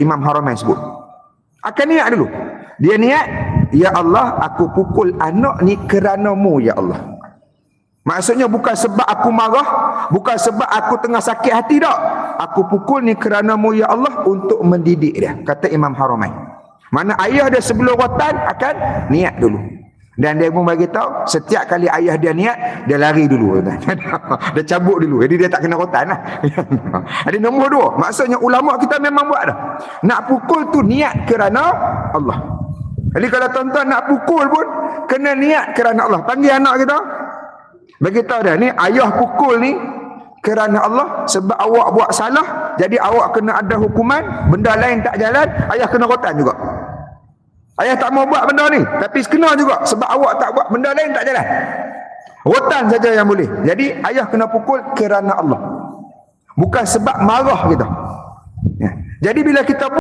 Imam Haramain sebut. Akan niat dulu. Dia niat, ya Allah, aku pukul anak ni kerana-Mu, ya Allah. Maksudnya bukan sebab aku marah, bukan sebab aku tengah sakit hati tak. Aku pukul ni kerana-Mu, ya Allah, untuk mendidik dia, kata Imam Haramain. Mana ayah dia sebelum rotan akan niat dulu. Dan dia pun bagi tahu, setiap kali ayah dia niat, dia lari dulu. Dia cabut dulu. Jadi dia tak kena rotan lah. Jadi nombor 2, maksudnya ulama kita memang buat dah. Nak pukul tu niat kerana Allah. Jadi kalau tuan-tuan nak pukul pun, kena niat kerana Allah. Panggil anak kita, bagi tahu dah, ni ayah pukul ni kerana Allah, sebab awak buat salah, jadi awak kena ada hukuman, benda lain tak jalan, ayah kena rotan juga. Ayah tak mau buat benda ni, tapi kena juga sebab awak tak buat, benda lain tak jalan. Rotan saja yang boleh. Jadi ayah kena pukul kerana Allah, bukan sebab marah kita. Ya. Jadi bila kita